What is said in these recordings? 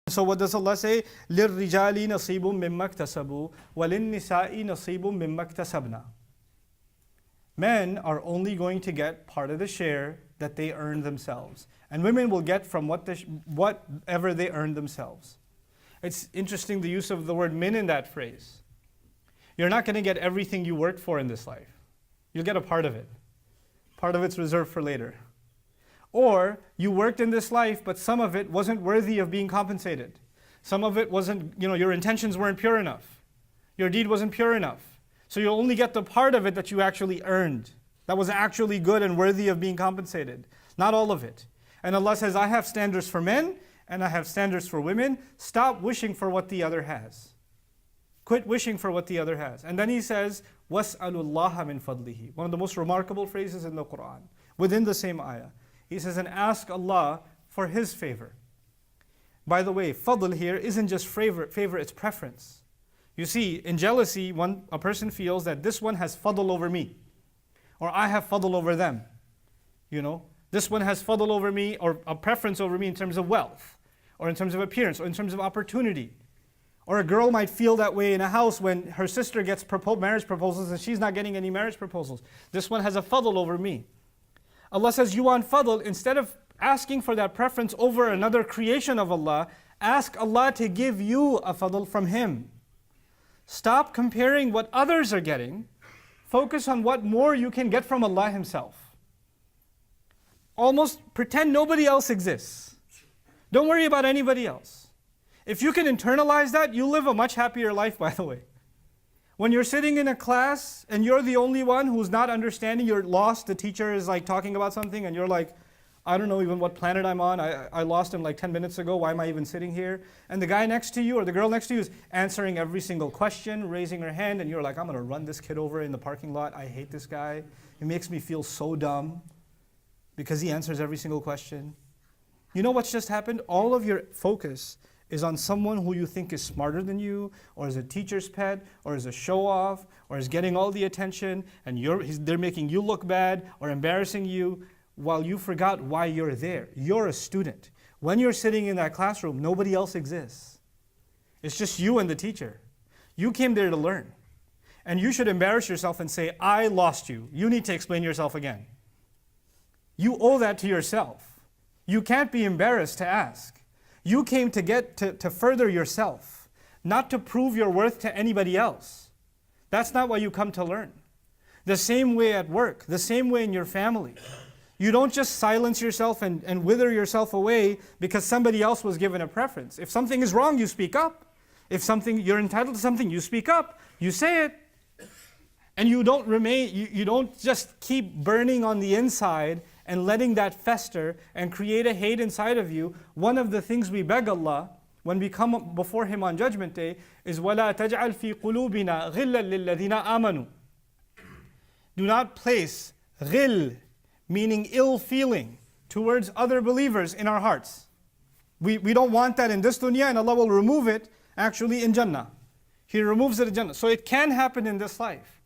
So what does Allah say? لِلرِّجَالِ نَصِيبٌ مِّمَّا اكْتَسَبُوا وَلِلنِّسَاءِ نَصِيبٌ مِّمَّا اكْتَسَبْنَا. Men are only going to get part of the share that they earn themselves. And women will get from whatever they earn themselves. It's interesting the use of the word min in that phrase. You're not going to get everything you worked for in this life. You'll get a part of it. Part of it's reserved for later. Or you worked in this life, but some of it wasn't worthy of being compensated. Some of it wasn't, your intentions weren't pure enough. Your deed wasn't pure enough. So you'll only get the part of it that you actually earned, that was actually good and worthy of being compensated. Not all of it. And Allah says, I have standards for men and I have standards for women. Stop wishing for what the other has. Quit wishing for what the other has. And then He says, وَاسْأَلُوا اللَّهَ مِنْ فَضْلِهِ. One of the most remarkable phrases in the Quran, within the same ayah. He says, and ask Allah for His favor. By the way, fadl here isn't just favor, it's preference. You see, in jealousy, a person feels that this one has fadl over me, or I have fadl over them. This one has fadl over me, or a preference over me in terms of wealth, or in terms of appearance, or in terms of opportunity. Or a girl might feel that way in a house when her sister gets marriage proposals and she's not getting any marriage proposals. This one has a fadl over me. Allah says, you want fadl, instead of asking for that preference over another creation of Allah, ask Allah to give you a fadl from Him. Stop comparing what others are getting. Focus on what more you can get from Allah Himself. Almost pretend nobody else exists. Don't worry about anybody else. If you can internalize that, you live a much happier life, by the way. When you're sitting in a class and you're the only one who's not understanding, you're lost, the teacher is like talking about something and you're like, I don't know even what planet I'm on, I lost him like 10 minutes ago, why am I even sitting here? And the guy next to you or the girl next to you is answering every single question, raising her hand, and you're like, I'm going to run this kid over in the parking lot, I hate this guy. It makes me feel so dumb because he answers every single question. You know what's just happened? All of your focus is on someone who you think is smarter than you, or is a teacher's pet, or is a show-off, or is getting all the attention, and they're making you look bad, or embarrassing you, while you forgot why you're there. You're a student. When you're sitting in that classroom, nobody else exists. It's just you and the teacher. You came there to learn. And you should embarrass yourself and say, I lost you. You need to explain yourself again. You owe that to yourself. You can't be embarrassed to ask. You came to further yourself, not to prove your worth to anybody else. That's not why you come to learn. The same way at work, the same way in your family. You don't just silence yourself and wither yourself away because somebody else was given a preference. If something is wrong, you speak up. If you're entitled to something, you speak up. You say it. And you don't just keep burning on the inside and letting that fester and create a hate inside of you. One of the things we beg Allah when we come before Him on Judgment Day is وَلَا تَجْعَلْ فِي قُلُوبِنَا غِلًّا لِلَّذِينَ آمَنُوا. Do not place ghil, meaning ill feeling, towards other believers in our hearts. We don't want that in this dunya, and Allah will remove it actually in Jannah. He removes it in Jannah. So it can happen in this life.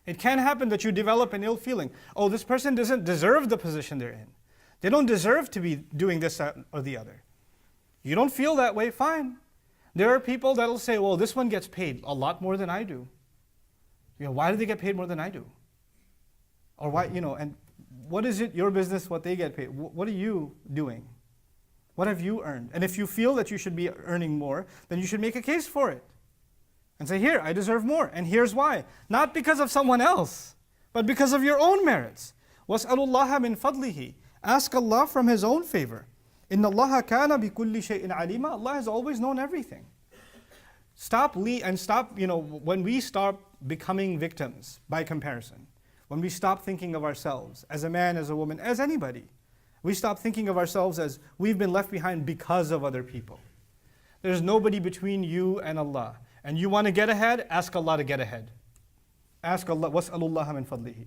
It can happen that you develop an ill feeling. Oh, this person doesn't deserve the position they're in. They don't deserve to be doing this or the other. You don't feel that way, fine. There are people that'll say, well, this one gets paid a lot more than I do. Why do they get paid more than I do? Or why, and what is it your business what they get paid? What are you doing? What have you earned? And if you feel that you should be earning more, then you should make a case for it. And say, here, I deserve more, and here's why. Not because of someone else, but because of your own merits. وَاسْأَلُوا اللَّهَ مِنْ فَضْلِهِ. Ask Allah from His own favor. إِنَّ اللَّهَ كَانَ بِكُلِّ شَيْءٍ عَلِيمًا. Allah has always known everything. Stop, when we stop becoming victims by comparison, when we stop thinking of ourselves as a man, as a woman, as anybody, we stop thinking of ourselves as we've been left behind because of other people. There's nobody between you and Allah. And you want to get ahead, ask Allah to get ahead. Ask Allah, وَاسْأَلُوا اللَّهَ مِنْ فَضْلِهِ.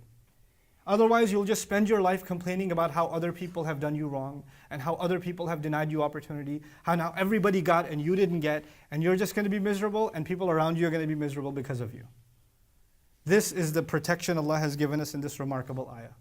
Otherwise, you'll just spend your life complaining about how other people have done you wrong, and how other people have denied you opportunity, how now everybody got and you didn't get, and you're just going to be miserable, and people around you are going to be miserable because of you. This is the protection Allah has given us in this remarkable ayah.